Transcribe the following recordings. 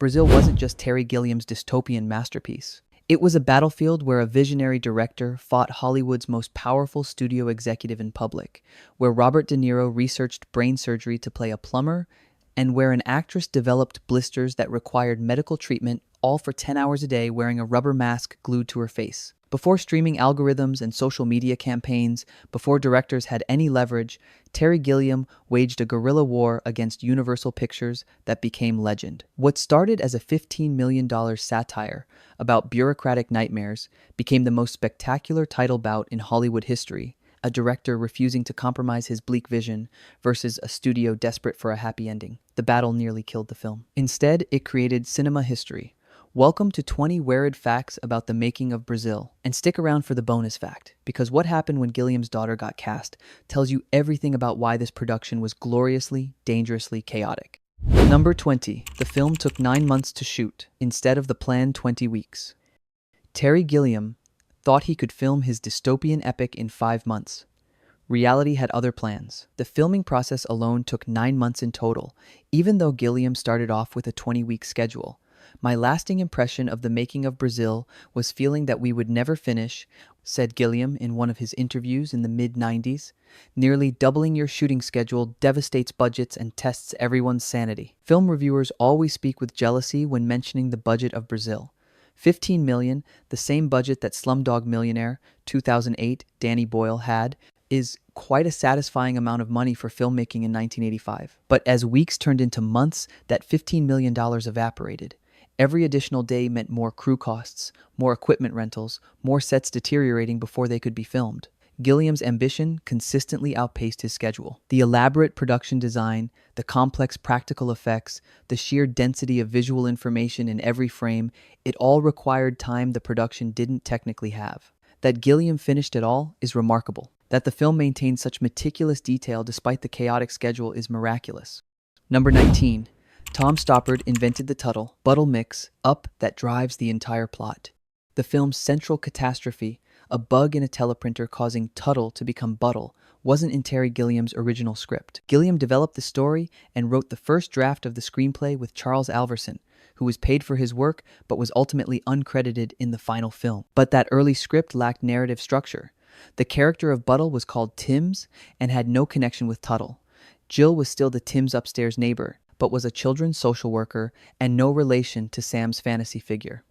Brazil wasn't just Terry Gilliam's dystopian masterpiece. It was a battlefield where a visionary director fought Hollywood's most powerful studio executive in public, where Robert De Niro researched brain surgery to play a plumber, and where an actress developed blisters that required medical treatment, all for 10 hours a day wearing a rubber mask glued to her face. Before streaming algorithms and social media campaigns, before directors had any leverage, Terry Gilliam waged a guerrilla war against Universal Pictures that became legend. What started as a $15 million satire about bureaucratic nightmares became the most spectacular title bout in Hollywood history, a director refusing to compromise his bleak vision versus a studio desperate for a happy ending. The battle nearly killed the film. Instead, it created cinema history. Welcome to 20 weird facts about the making of Brazil. And stick around for the bonus fact, because what happened when Gilliam's daughter got cast tells you everything about why this production was gloriously, dangerously chaotic. Number 20. The film took 9 months to shoot, instead of the planned 20 weeks. Terry Gilliam thought he could film his dystopian epic in 5 months. Reality had other plans. The filming process alone took 9 months in total, even though Gilliam started off with a 20-week schedule. My lasting impression of the making of Brazil was feeling that we would never finish, said Gilliam in one of his interviews in the mid-90s. Nearly doubling your shooting schedule devastates budgets and tests everyone's sanity. Film reviewers always speak with jealousy when mentioning the budget of Brazil. 15 million, the same budget that Slumdog Millionaire, 2008, Danny Boyle had, is quite a satisfying amount of money for filmmaking in 1985. But as weeks turned into months, that $15 million evaporated. Every additional day meant more crew costs, more equipment rentals, more sets deteriorating before they could be filmed. Gilliam's ambition consistently outpaced his schedule. The elaborate production design, the complex practical effects, the sheer density of visual information in every frame, it all required time the production didn't technically have. That Gilliam finished it all is remarkable. That the film maintained such meticulous detail despite the chaotic schedule is miraculous. Number 19. Tom Stoppard invented the Tuttle-Buttle mix-up that drives the entire plot. The film's central catastrophe, a bug in a teleprinter causing Tuttle to become Buttle, wasn't in Terry Gilliam's original script. Gilliam developed the story and wrote the first draft of the screenplay with Charles Alverson, who was paid for his work but was ultimately uncredited in the final film. But that early script lacked narrative structure. The character of Buttle was called Tims and had no connection with Tuttle. Jill was still the Tims upstairs neighbor, but was a children's social worker and no relation to Sam's fantasy figure.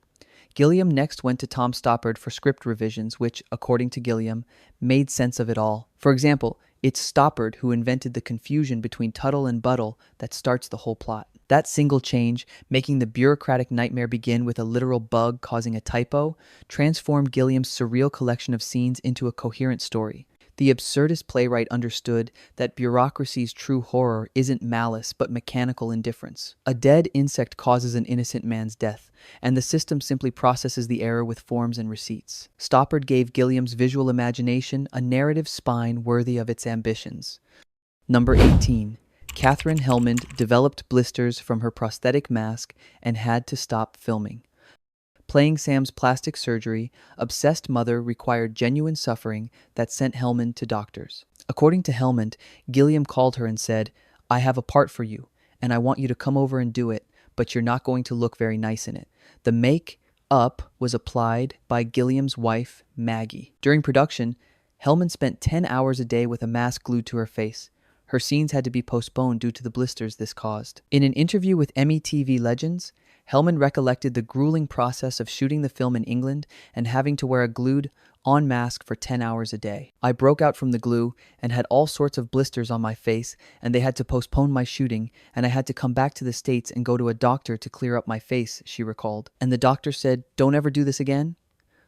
Gilliam next went to Tom Stoppard for script revisions which, according to Gilliam, made sense of it all. For example, it's Stoppard who invented the confusion between Tuttle and Buttle that starts the whole plot. That single change, making the bureaucratic nightmare begin with a literal bug causing a typo, transformed Gilliam's surreal collection of scenes into a coherent story. The absurdist playwright understood that bureaucracy's true horror isn't malice but mechanical indifference. A dead insect causes an innocent man's death, and the system simply processes the error with forms and receipts. Stoppard gave Gilliam's visual imagination a narrative spine worthy of its ambitions. Number 18. Katherine Helmond developed blisters from her prosthetic mask and had to stop filming. Playing Sam's plastic surgery, obsessed mother required genuine suffering that sent Helmond to doctors. According to Helmond, Gilliam called her and said, "I have a part for you, and I want you to come over and do it, but you're not going to look very nice in it." The make-up was applied by Gilliam's wife, Maggie. During production, Helmond spent 10 hours a day with a mask glued to her face. Her scenes had to be postponed due to the blisters this caused. In an interview with Emmy TV Legends, Helmond recollected the grueling process of shooting the film in England and having to wear a glued-on mask for 10 hours a day. "I broke out from the glue and had all sorts of blisters on my face, and they had to postpone my shooting, and I had to come back to the States and go to a doctor to clear up my face," she recalled. "And the doctor said, 'Don't ever do this again?'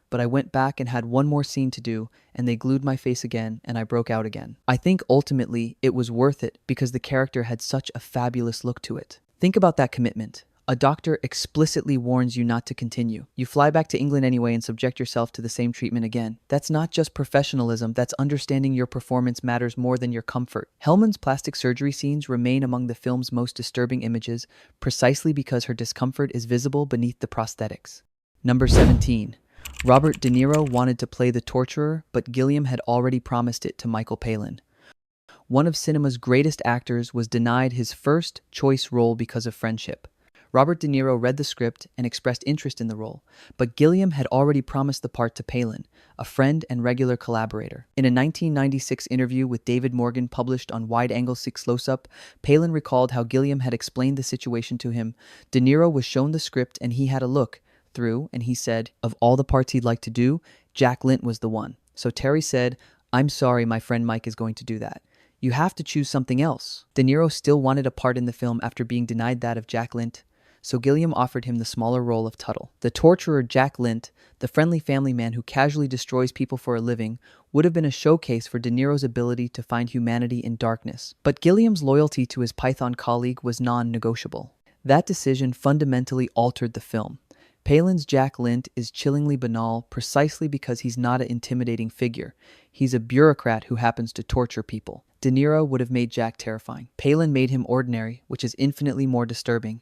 But I went back and had one more scene to do, and they glued my face again, and I broke out again." I think ultimately it was worth it because the character had such a fabulous look to it. Think about that commitment. A doctor explicitly warns you not to continue. You fly back to England anyway and subject yourself to the same treatment again. That's not just professionalism, that's understanding your performance matters more than your comfort. Helmond's plastic surgery scenes remain among the film's most disturbing images precisely because her discomfort is visible beneath the prosthetics. Number 17. Robert De Niro wanted to play the torturer, but Gilliam had already promised it to Michael Palin. One of cinema's greatest actors was denied his first choice role because of friendship. Robert De Niro read the script and expressed interest in the role, but Gilliam had already promised the part to Palin, a friend and regular collaborator. In a 1996 interview with David Morgan published on Wide Angle 6 Close-Up, Palin recalled how Gilliam had explained the situation to him. De Niro was shown the script and he had a look through, and he said, of all the parts he'd like to do, Jack Lint was the one. So Terry said, I'm sorry, my friend Mike is going to do that. You have to choose something else. De Niro still wanted a part in the film after being denied that of Jack Lint, so Gilliam offered him the smaller role of Tuttle. The torturer Jack Lint, the friendly family man who casually destroys people for a living, would have been a showcase for De Niro's ability to find humanity in darkness. But Gilliam's loyalty to his Python colleague was non-negotiable. That decision fundamentally altered the film. Palin's Jack Lint is chillingly banal precisely because he's not an intimidating figure. He's a bureaucrat who happens to torture people. De Niro would have made Jack terrifying. Palin made him ordinary, which is infinitely more disturbing.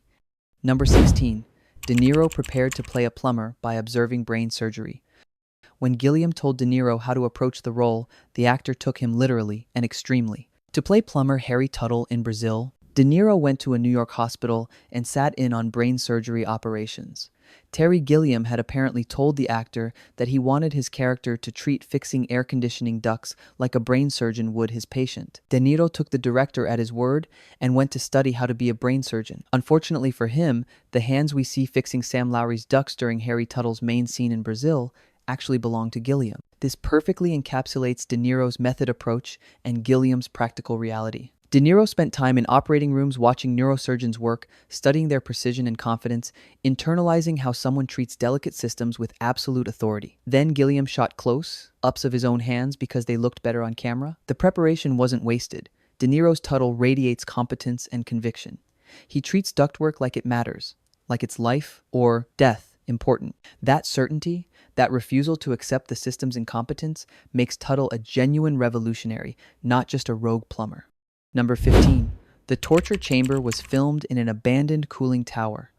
Number 16. De Niro prepared to play a plumber by observing brain surgery. When Gilliam told De Niro how to approach the role, the actor took him literally and extremely. To play plumber Harry Tuttle in Brazil, De Niro went to a New York hospital and sat in on brain surgery operations. Terry Gilliam had apparently told the actor that he wanted his character to treat fixing air conditioning ducts like a brain surgeon would his patient. De Niro took the director at his word and went to study how to be a brain surgeon. Unfortunately for him, the hands we see fixing Sam Lowry's ducts during Harry Tuttle's main scene in Brazil actually belonged to Gilliam. This perfectly encapsulates De Niro's method approach and Gilliam's practical reality. De Niro spent time in operating rooms watching neurosurgeons work, studying their precision and confidence, internalizing how someone treats delicate systems with absolute authority. Then Gilliam shot close-ups of his own hands because they looked better on camera. The preparation wasn't wasted. De Niro's Tuttle radiates competence and conviction. He treats ductwork like it matters, like it's life or death important. That certainty, that refusal to accept the system's incompetence, makes Tuttle a genuine revolutionary, not just a rogue plumber. Number 15. The torture chamber was filmed in an abandoned cooling tower.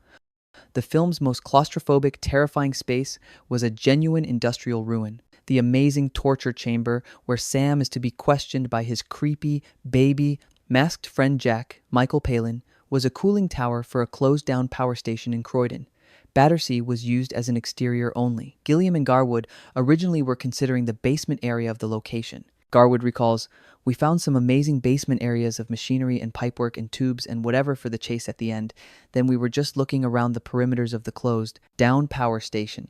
The film's most claustrophobic, terrifying space was a genuine industrial ruin. The amazing torture chamber, where Sam is to be questioned by his creepy, baby, masked friend Jack, Michael Palin, was a cooling tower for a closed-down power station in Croydon. Battersea was used as an exterior only. Gilliam and Garwood originally were considering the basement area of the location. Garwood recalls, we found some amazing basement areas of machinery and pipework and tubes and whatever for the chase at the end. Then we were just looking around the perimeters of the closed, down power station.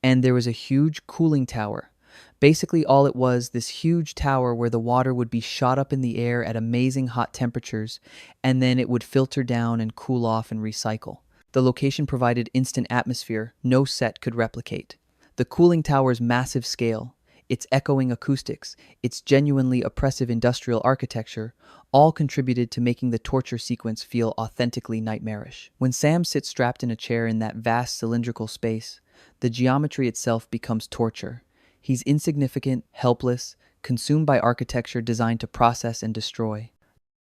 And there was a huge cooling tower. Basically all it was, this huge tower where the water would be shot up in the air at amazing hot temperatures, and then it would filter down and cool off and recycle. The location provided instant atmosphere no set could replicate. The cooling tower's massive scale, its echoing acoustics, its genuinely oppressive industrial architecture, all contributed to making the torture sequence feel authentically nightmarish. When Sam sits strapped in a chair in that vast cylindrical space, the geometry itself becomes torture. He's insignificant, helpless, consumed by architecture designed to process and destroy.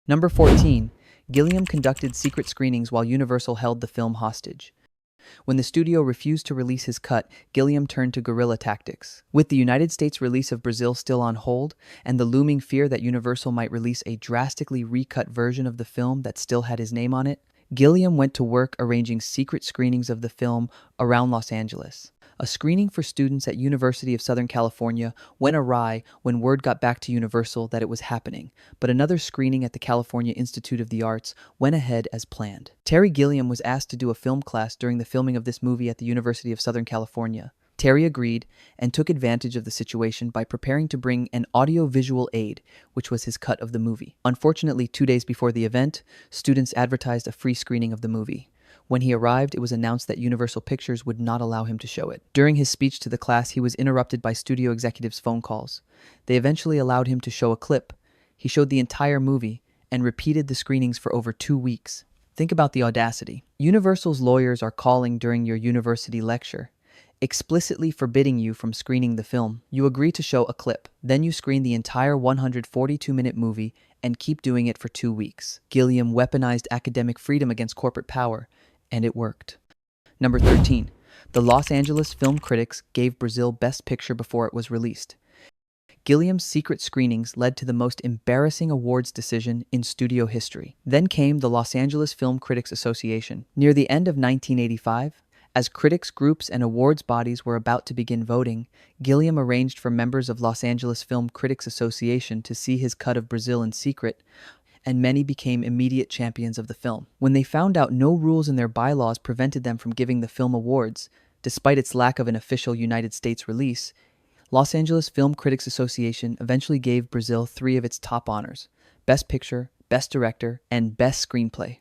Number 14. Gilliam conducted secret screenings while Universal held the film hostage. When the studio refused to release his cut, Gilliam turned to guerrilla tactics. With the United States release of Brazil still on hold, and the looming fear that Universal might release a drastically recut version of the film that still had his name on it, Gilliam went to work arranging secret screenings of the film around Los Angeles. A screening for students at University of Southern California went awry when word got back to Universal that it was happening, but another screening at the California Institute of the Arts went ahead as planned. Terry Gilliam was asked to do a film class during the filming of this movie at the University of Southern California. Terry agreed and took advantage of the situation by preparing to bring an audio-visual aid, which was his cut of the movie. Unfortunately, 2 days before the event, students advertised a free screening of the movie. When he arrived, it was announced that Universal Pictures would not allow him to show it. During his speech to the class, he was interrupted by studio executives' phone calls. They eventually allowed him to show a clip. He showed the entire movie and repeated the screenings for over 2 weeks. Think about the audacity. Universal's lawyers are calling during your university lecture, explicitly forbidding you from screening the film. You agree to show a clip. Then you screen the entire 142-minute movie and keep doing it for 2 weeks. Gilliam weaponized academic freedom against corporate power, and it worked. Number 13. The Los Angeles Film Critics gave Brazil Best Picture before it was released. Gilliam's secret screenings led to the most embarrassing awards decision in studio history. Then came the Los Angeles Film Critics Association. Near the end of 1985, as critics groups and awards bodies were about to begin voting, Gilliam arranged for members of Los Angeles Film Critics Association to see his cut of Brazil in secret, and many became immediate champions of the film. When they found out no rules in their bylaws prevented them from giving the film awards, despite its lack of an official United States release, Los Angeles Film Critics Association eventually gave Brazil 3 of its top honors: Best Picture, Best Director, and Best Screenplay.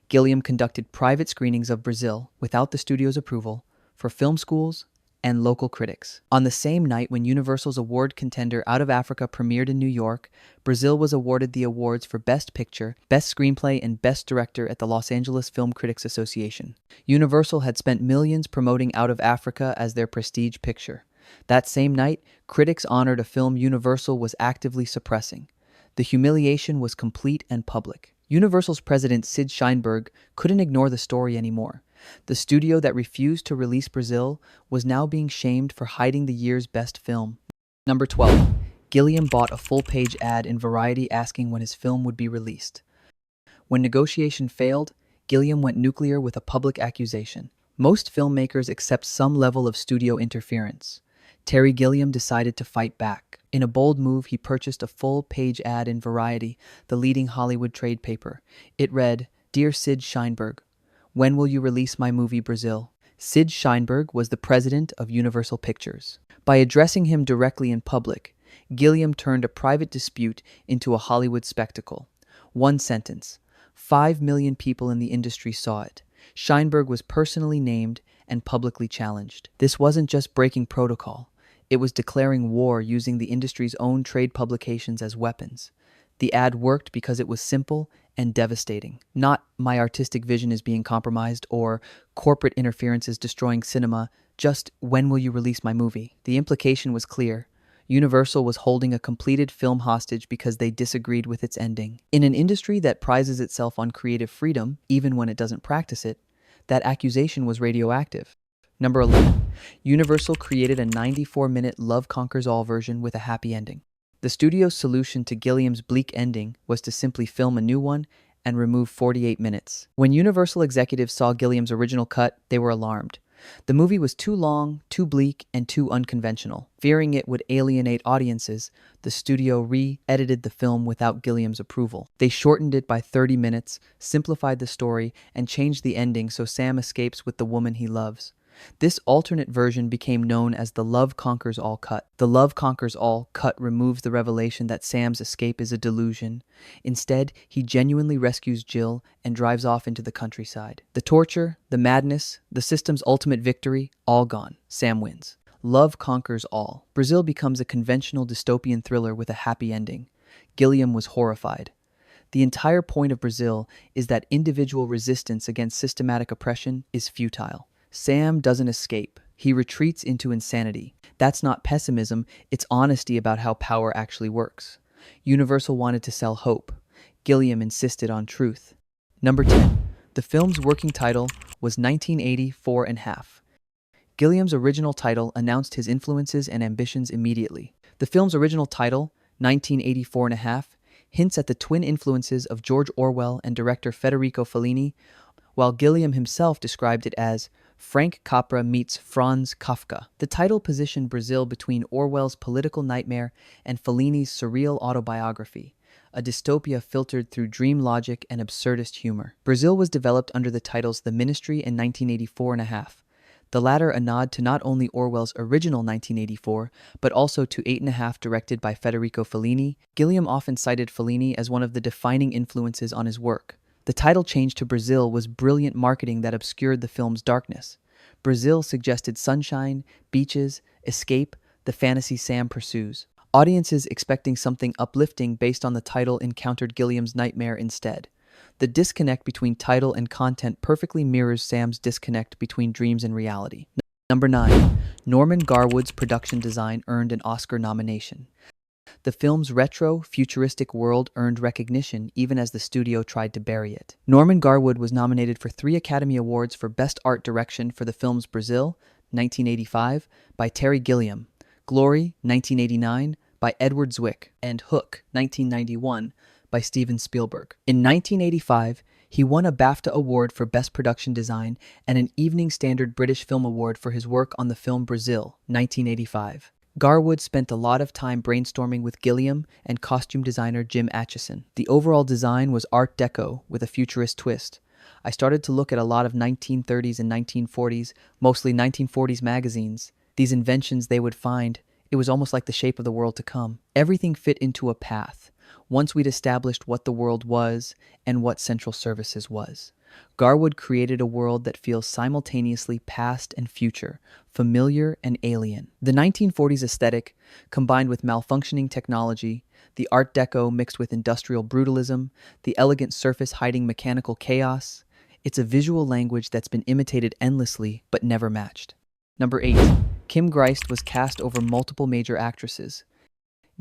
Gilliam conducted private screenings of Brazil, without the studio's approval, for film schools and local critics. On the same night when Universal's award contender Out of Africa premiered in New York, Brazil was awarded the awards for Best Picture, Best Screenplay, and Best Director at the Los Angeles Film Critics Association. Universal had spent millions promoting Out of Africa as their prestige picture. That same night, critics honored a film Universal was actively suppressing. The humiliation was complete and public. Universal's president Sid Sheinberg couldn't ignore the story anymore. The studio that refused to release Brazil was now being shamed for hiding the year's best film. Number 12. Gilliam bought a full-page ad in Variety asking when his film would be released. When negotiation failed, Gilliam went nuclear with a public accusation. Most filmmakers accept some level of studio interference. Terry Gilliam decided to fight back. In a bold move, he purchased a full-page ad in Variety, the leading Hollywood trade paper. It read, "Dear Sid Sheinberg, when will you release my movie Brazil?" Sid Sheinberg was the president of Universal Pictures. By addressing him directly in public, Gilliam turned a private dispute into a Hollywood spectacle. One sentence. 5 million people in the industry saw it. Sheinberg was personally named and publicly challenged. This wasn't just breaking protocol. It was declaring war using the industry's own trade publications as weapons. The ad worked because it was simple and devastating. Not "my artistic vision is being compromised" or "corporate interference is destroying cinema," just "when will you release my movie?" The implication was clear. Universal was holding a completed film hostage because they disagreed with its ending. In an industry that prizes itself on creative freedom, even when it doesn't practice it, that accusation was radioactive. Number 11. Universal created a 94-minute Love Conquers All version with a happy ending. The studio's solution to Gilliam's bleak ending was to simply film a new one and remove 48 minutes. When Universal executives saw Gilliam's original cut, they were alarmed. The movie was too long, too bleak, and too unconventional. Fearing it would alienate audiences, the studio re-edited the film without Gilliam's approval. They shortened it by 30 minutes, simplified the story, and changed the ending so Sam escapes with the woman he loves. This alternate version became known as the Love Conquers All cut. The Love Conquers All cut removes the revelation that Sam's escape is a delusion. Instead, he genuinely rescues Jill and drives off into the countryside. The torture, the madness, the system's ultimate victory, all gone. Sam wins. Love Conquers All. Brazil becomes a conventional dystopian thriller with a happy ending. Gilliam was horrified. The entire point of Brazil is that individual resistance against systematic oppression is futile. Sam doesn't escape. He retreats into insanity. That's not pessimism, it's honesty about how power actually works. Universal wanted to sell hope. Gilliam insisted on truth. Number 10. The film's working title was 1984 and half. Gilliam's original title announced his influences and ambitions immediately. The film's original title, 1984 and a half, hints at the twin influences of George Orwell and director Federico Fellini, while Gilliam himself described it as Frank Capra meets Franz Kafka. The title positioned Brazil between Orwell's political nightmare and Fellini's surreal autobiography, a dystopia filtered through dream logic and absurdist humor. Brazil was developed under the titles The Ministry and 1984 and a half, the latter a nod to not only Orwell's original 1984, but also to 8 and a half directed by Federico Fellini. Gilliam often cited Fellini as one of the defining influences on his work. The title change to Brazil was brilliant marketing that obscured the film's darkness. Brazil suggested sunshine, beaches, escape, the fantasy Sam pursues. Audiences expecting something uplifting based on the title encountered Gilliam's nightmare instead. The disconnect between title and content perfectly mirrors Sam's disconnect between dreams and reality. Number 9. Norman Garwood's production design earned an Oscar nomination. The film's retro, futuristic world earned recognition even as the studio tried to bury it. Norman Garwood was nominated for 3 Academy Awards for Best Art Direction for the films Brazil, 1985, by Terry Gilliam, Glory, 1989, by Edward Zwick, and Hook, 1991, by Steven Spielberg. In 1985, he won a BAFTA Award for Best Production Design and an Evening Standard British Film Award for his work on the film Brasil, 1985. Garwood spent a lot of time brainstorming with Gilliam and costume designer Jim Atchison. The overall design was Art Deco with a futurist twist. I started to look at a lot of 1930s and 1940s, mostly 1940s magazines. These inventions they would find, it was almost like the shape of the world to come. Everything fit into a path, once we'd established what the world was and what central services was. Garwood created a world that feels simultaneously past and future, familiar and alien. The 1940s aesthetic, combined with malfunctioning technology, the Art Deco mixed with industrial brutalism, the elegant surface hiding mechanical chaos, it's a visual language that's been imitated endlessly but never matched. Number 8. Kim Greist was cast over multiple major actresses.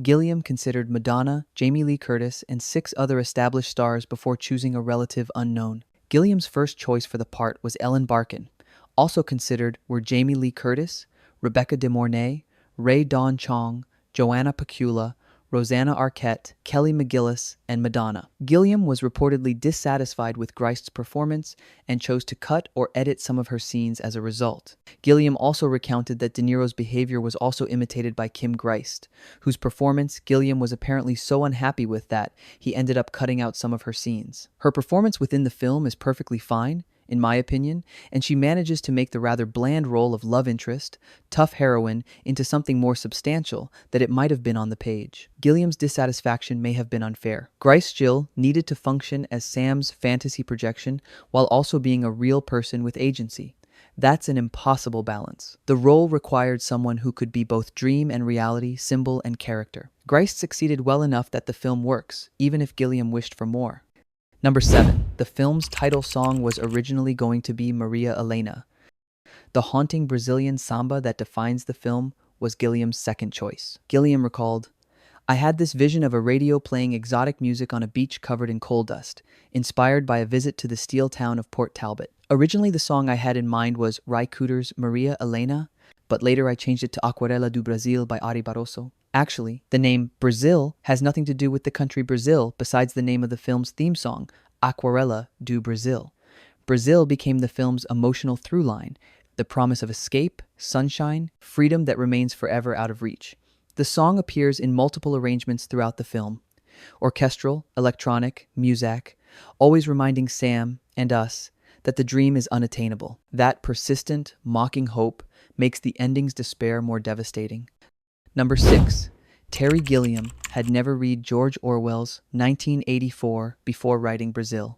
Gilliam considered Madonna, Jamie Lee Curtis, and 6 other established stars before choosing a relative unknown. Gilliam's first choice for the part was Ellen Barkin. Also considered were Jamie Lee Curtis, Rebecca De Mornay, Ray Dawn Chong, Joanna Pacula, Rosanna Arquette, Kelly McGillis, and Madonna. Gilliam was reportedly dissatisfied with Greist's performance and chose to cut or edit some of her scenes as a result. Gilliam also recounted that De Niro's behavior was also imitated by Kim Greist, whose performance Gilliam was apparently so unhappy with that he ended up cutting out some of her scenes. Her performance within the film is perfectly fine, in my opinion, and she manages to make the rather bland role of love interest, tough heroine, into something more substantial that it might have been on the page. Gilliam's dissatisfaction may have been unfair. Greist Jill needed to function as Sam's fantasy projection while also being a real person with agency. That's an impossible balance. The role required someone who could be both dream and reality, symbol and character. Greist succeeded well enough that the film works, even if Gilliam wished for more. Number 7. The film's title song was originally going to be Maria Helena. The haunting Brazilian samba that defines the film was Gilliam's second choice. Gilliam recalled, "I had this vision of a radio playing exotic music on a beach covered in coal dust, inspired by a visit to the steel town of Port Talbot. Originally the song I had in mind was Rai Cooder's Maria Helena, but later I changed it to Aquarela do Brasil by Ari Barroso. Actually, the name Brazil has nothing to do with the country Brazil besides the name of the film's theme song, Aquarela do Brasil. Brazil became the film's emotional through line, the promise of escape, sunshine, freedom that remains forever out of reach. The song appears in multiple arrangements throughout the film, orchestral, electronic, muzak, always reminding Sam and us that the dream is unattainable. That persistent, mocking hope makes the ending's despair more devastating. Number 6. Terry Gilliam had never read George Orwell's 1984 before writing Brasil.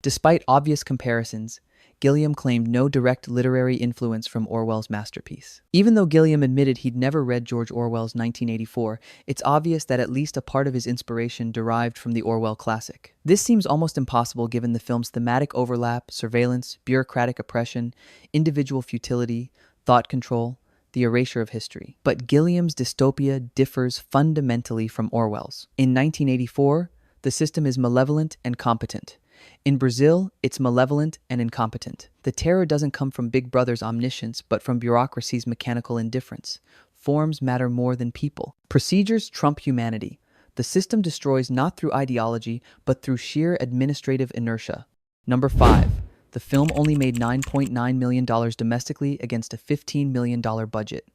Despite obvious comparisons, Gilliam claimed no direct literary influence from Orwell's masterpiece. Even though Gilliam admitted he'd never read George Orwell's 1984, it's obvious that at least a part of his inspiration derived from the Orwell classic. This seems almost impossible given the film's thematic overlap, surveillance, bureaucratic oppression, individual futility, thought control, the erasure of history. But Gilliam's dystopia differs fundamentally from Orwell's. In 1984, the system is malevolent and competent. In Brasil, it's malevolent and incompetent. The terror doesn't come from Big Brother's omniscience, but from bureaucracy's mechanical indifference. Forms matter more than people. Procedures trump humanity. The system destroys not through ideology, but through sheer administrative inertia. Number 5. The film only made $9.9 million domestically against a $15 million budget.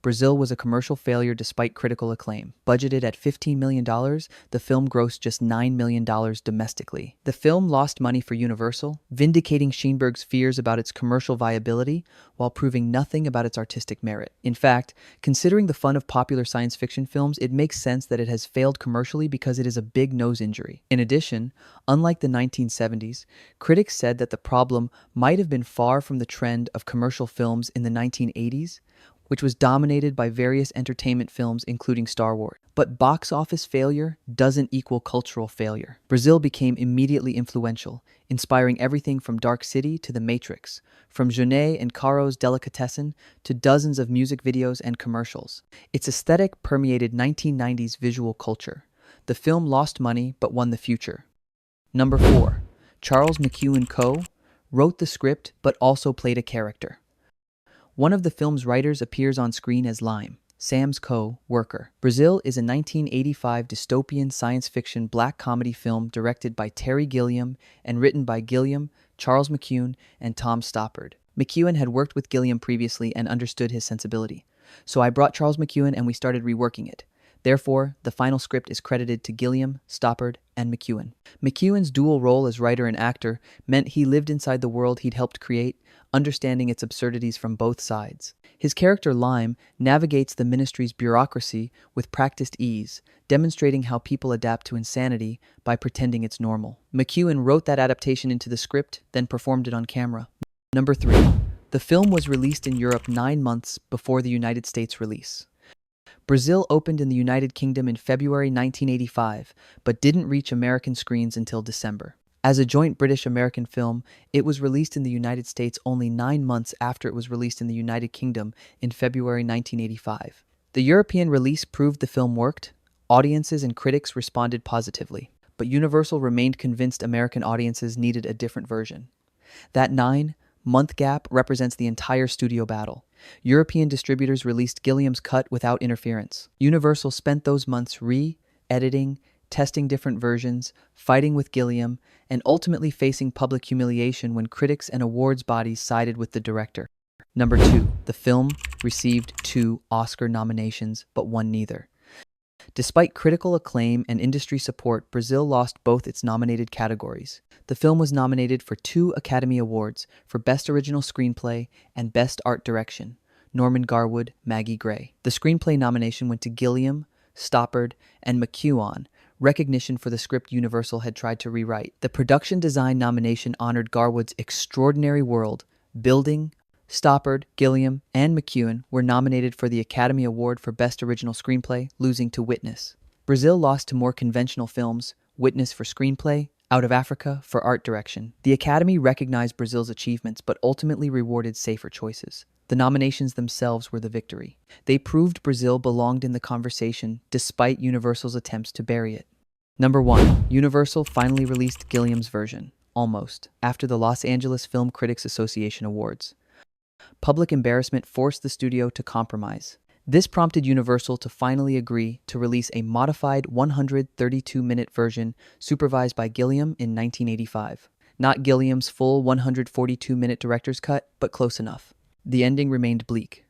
Brasil was a commercial failure despite critical acclaim. Budgeted at $15 million, the film grossed just $9 million domestically. The film lost money for Universal, vindicating Sheinberg's fears about its commercial viability while proving nothing about its artistic merit. In fact, considering the fun of popular science fiction films, it makes sense that it has failed commercially because it is a big nose injury. In addition, unlike the 1970s, critics said that the problem might have been far from the trend of commercial films in the 1980s, which was dominated by various entertainment films including Star Wars. But box office failure doesn't equal cultural failure. Brasil became immediately influential, inspiring everything from Dark City to The Matrix, from Jeunet and Caro's Delicatessen to dozens of music videos and commercials. Its aesthetic permeated 1990s visual culture. The film lost money but won the future. Number 4. Charles McEwan Coe wrote the script but also played a character. One of the film's writers appears on screen as Lime, Sam's Co-Worker. Brazil is a 1985 dystopian science fiction black comedy film directed by Terry Gilliam and written by Gilliam, Charles McEwen, and Tom Stoppard. McEwen had worked with Gilliam previously and understood his sensibility. So I brought Charles McEwen and we started reworking it. Therefore, the final script is credited to Gilliam, Stoppard, and McEwen. McEwen's dual role as writer and actor meant he lived inside the world he'd helped create, understanding its absurdities from both sides. His character Lime navigates the ministry's bureaucracy with practiced ease, demonstrating how people adapt to insanity by pretending it's normal. McEwen wrote that adaptation into the script, then performed it on camera. Number 3. The film was released in Europe 9 months before the United States release. Brazil opened in the United Kingdom in February 1985, but didn't reach American screens until December. As a joint British-American film, it was released in the United States only 9 months after it was released in the United Kingdom in February 1985. The European release proved the film worked. Audiences and critics responded positively, but Universal remained convinced American audiences needed a different version. That 9-month gap represents the entire studio battle. European distributors released Gilliam's cut without interference. Universal spent those months re-editing, testing different versions, fighting with Gilliam, and ultimately facing public humiliation when critics and awards bodies sided with the director. Number 2. The film received 2 Oscar nominations, but won neither. Despite critical acclaim and industry support, Brazil lost both its nominated categories. The film was nominated for 2 Academy Awards for Best Original Screenplay and Best Art Direction, Norman Garwood, Maggie Gray. The screenplay nomination went to Gilliam, Stoppard, and McEwen, recognition for the script Universal had tried to rewrite. The production design nomination honored Garwood's extraordinary world building. Stoppard, Gilliam, and McEwen were nominated for the Academy Award for Best Original Screenplay, losing to Witness. Brazil lost to more conventional films, Witness for Screenplay, Out of Africa for Art Direction. The Academy recognized Brazil's achievements but ultimately rewarded safer choices. The nominations themselves were the victory. They proved Brazil belonged in the conversation despite Universal's attempts to bury it. Number 1. Universal finally released Gilliam's version, almost, after the Los Angeles Film Critics Association Awards. Public embarrassment forced the studio to compromise. This prompted Universal to finally agree to release a modified 132-minute version supervised by Gilliam in 1985. Not Gilliam's full 142-minute director's cut, but close enough. The ending remained bleak.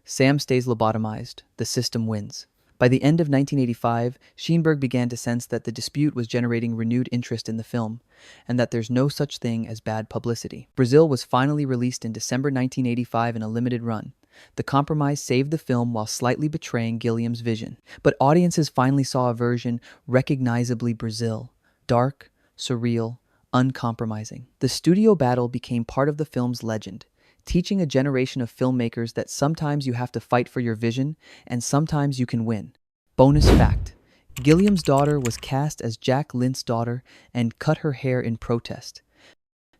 Sam stays lobotomized. The system wins. By the end of 1985, Sheinberg began to sense that the dispute was generating renewed interest in the film, and that there's no such thing as bad publicity. Brazil was finally released in December 1985 in a limited run. The compromise saved the film while slightly betraying Gilliam's vision. But audiences finally saw a version recognizably Brazil, dark, surreal, uncompromising. The studio battle became part of the film's legend, teaching a generation of filmmakers that sometimes you have to fight for your vision and sometimes you can win. Bonus fact: Gilliam's daughter was cast as Jack Lynch's daughter and cut her hair in protest.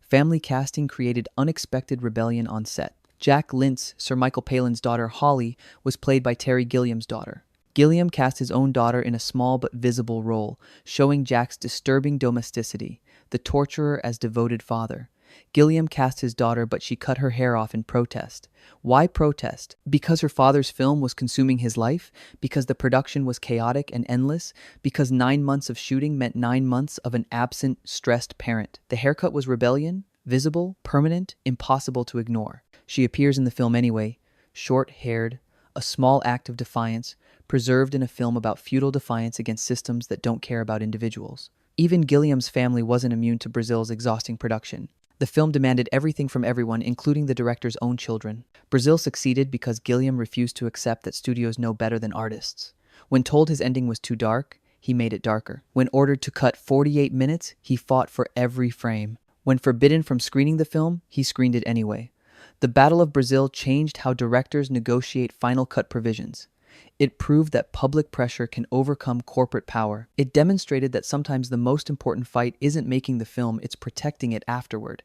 Family casting created unexpected rebellion on set. Jack Lynch, Sir Michael Palin's daughter Holly, was played by Terry Gilliam's daughter. Gilliam cast his own daughter in a small but visible role, showing Jack's disturbing domesticity, the torturer as devoted father. Gilliam cast his daughter, but she cut her hair off in protest. Why protest? Because her father's film was consuming his life? Because the production was chaotic and endless? Because 9 months of shooting meant 9 months of an absent, stressed parent? The haircut was rebellion, visible, permanent, impossible to ignore. She appears in the film anyway, short-haired, a small act of defiance, preserved in a film about futile defiance against systems that don't care about individuals. Even Gilliam's family wasn't immune to Brazil's exhausting production. The film demanded everything from everyone, including the director's own children. Brazil succeeded because Gilliam refused to accept that studios know better than artists. When told his ending was too dark, he made it darker. When ordered to cut 48 minutes, he fought for every frame. When forbidden from screening the film, he screened it anyway. The Battle of Brazil changed how directors negotiate final cut provisions. It proved that public pressure can overcome corporate power. It demonstrated that sometimes the most important fight isn't making the film, it's protecting it afterward.